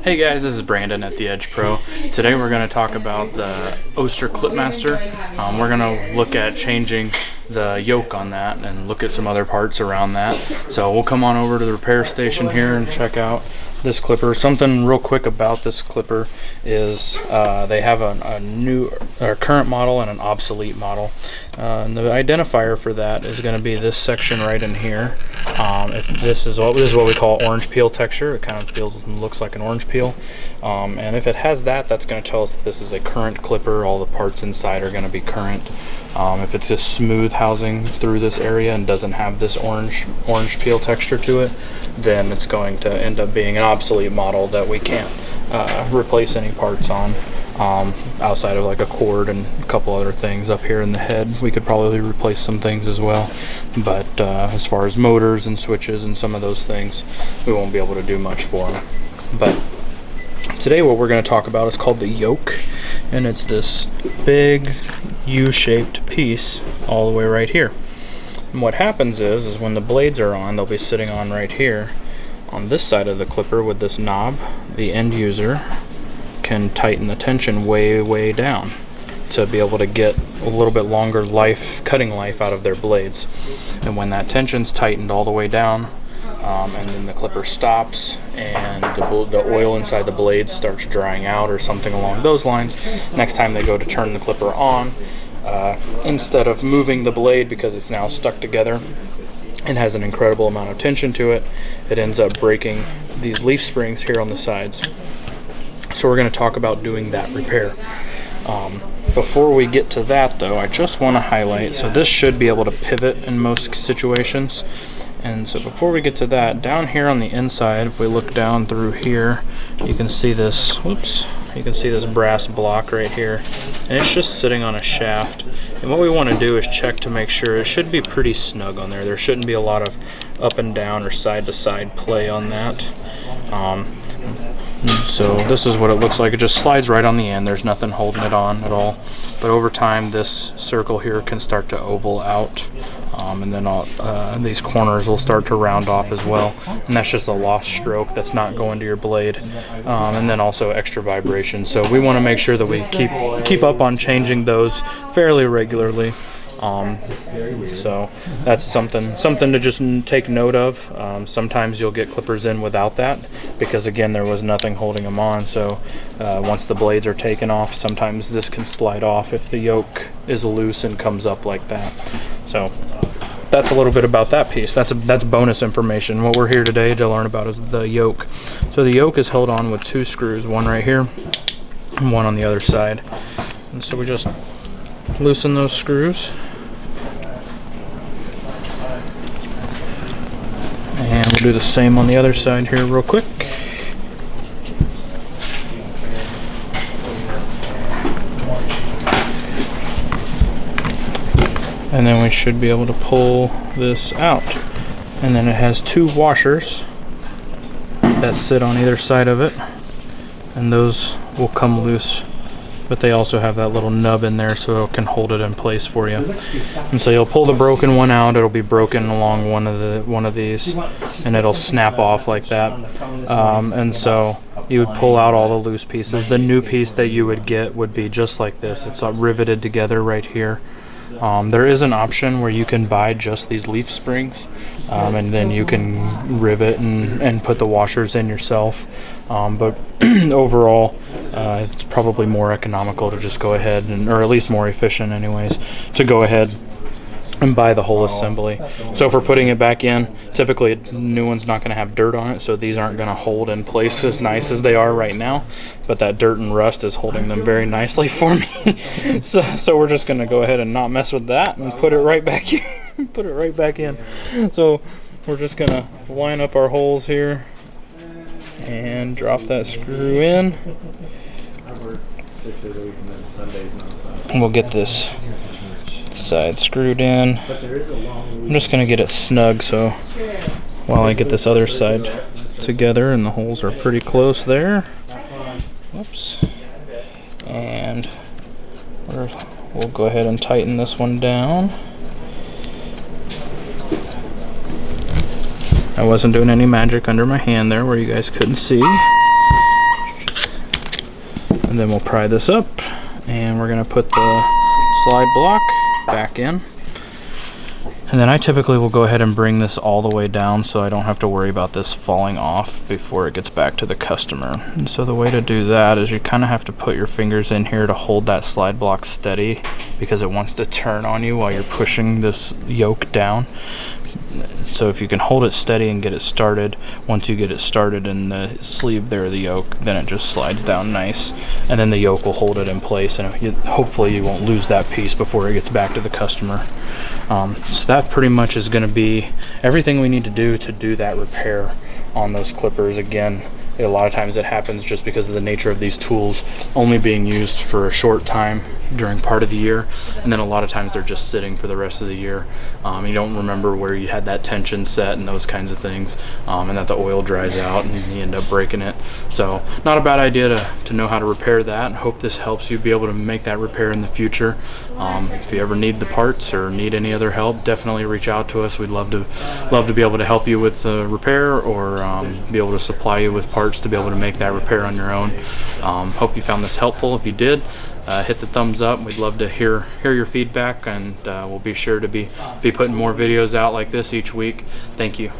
Hey guys, this is Brandon at The Edge Pro. Today we're going to talk about the Oster Clipmaster. We're going to look at changing the yoke on that and look at some other parts around that. So we'll come on over to the repair station here and check out this clipper. Something real quick about this clipper is they have a new current model and an obsolete model. And the identifier for that is going to be this section right in here. If this is what we call orange peel texture. It kind of feels and looks like an orange peel. And if it has that, that's going to tell us that this is a current clipper. All the parts inside are going to be current. If it's just smooth housing through this area and doesn't have this orange peel texture to it, then it's going to end up being an obsolete model that we can't replace any parts on. Outside of like a cord and a couple other things up here in the head, we could probably replace some things as well, but as far as motors and switches and some of those things, we won't be able to do much for them. But today what we're going to talk about is called the yoke, and it's this big U-shaped piece all the way right here. And what happens is when the blades are on, they'll be sitting on right here on this side of the clipper with this knob. The end user can tighten the tension way down to be able to get a little bit longer cutting life out of their blades. And when that tension's tightened all the way down, and then the clipper stops and the oil inside the blades starts drying out or something along those lines, next time they go to turn the clipper on, instead of moving the blade because it's now stuck together and has an incredible amount of tension to it, it ends up breaking these leaf springs here on the sides. So we're going to talk about doing that repair. Before we get to that though, I just want to highlight, so this should be able to pivot in most situations. And so before we get to that, down here on the inside, if we look down through here, you can see this, you can see this brass block right here, and it's just sitting on a shaft. And what we want to do is check to make sure it should be pretty snug on there. There shouldn't be a lot of up and down or side to side play on that. So this is what it looks like. It just slides right on the end. There's nothing holding it on at all. But over time, this circle here can start to oval out, and then these corners will start to round off as well. And that's just a lost stroke that's not going to your blade. And then also extra vibration. So we want to make sure that we keep up on changing those fairly regularly. So that's something to just take note of. Sometimes you'll get clippers in without that because again there was nothing holding them on, so once the blades are taken off, sometimes this can slide off if the yoke is loose and comes up like that. So that's a little bit about that piece. That's bonus information. What we're here today to learn about is the yoke. So the yoke is held on with two screws, one right here and one on the other side. And so we just loosen those screws. And we'll do the same on the other side here real quick. And then we should be able to pull this out. And then it has two washers that sit on either side of it. And those will come loose, but they also have that little nub in there so it can hold it in place for you. And so you'll pull the broken one out. It'll be broken along one of these, and it'll snap off like that. And so you would pull out all the loose pieces. The new piece that you would get would be just like this. It's riveted together right here. There is an option where you can buy just these leaf springs, and then you can rivet and put the washers in yourself. But overall, it's probably more economical to just go ahead or at least more efficient anyways, to go ahead and buy the whole assembly. So if we're putting it back in, typically a new one's not going to have dirt on it, so these aren't going to hold in place as nice as they are right now, but that dirt and rust is holding them very nicely for me. so we're just going to go ahead and not mess with that and put it right back in. Put it right back in. So we're just going to line up our holes here and drop that screw in. And we'll get this side screwed in. I'm just going to get it snug so while I get this other side together, and the holes are pretty close there. Whoops. And we'll go ahead and tighten this one down. I wasn't doing any magic under my hand there where you guys couldn't see. And then we'll pry this up, and we're gonna put the slide block back in. And then I typically will go ahead and bring this all the way down so I don't have to worry about this falling off before it gets back to the customer. And so the way to do that is you kind of have to put your fingers in here to hold that slide block steady, because it wants to turn on you while you're pushing this yoke down. So if you can hold it steady and get it started, once you get it started in the sleeve there of the yoke, then it just slides down nice, and then the yoke will hold it in place, and hopefully you won't lose that piece before it gets back to the customer. So that pretty much is going to be everything we need to do that repair on those clippers. Again, a lot of times it happens just because of the nature of these tools only being used for a short time during part of the year, and then a lot of times they're just sitting for the rest of the year. You don't remember where you had that tension set and those kinds of things, and that the oil dries out and you end up breaking it. So not a bad idea to know how to repair that, and hope this helps you be able to make that repair in the future. If you ever need the parts or need any other help, definitely reach out to us. We'd love to be able to help you with the repair, or be able to supply you with parts to be able to make that repair on your own. Hope you found this helpful. If you did, hit the thumbs up. We'd love to hear your feedback, and we'll be sure to be putting more videos out like this each week. Thank you.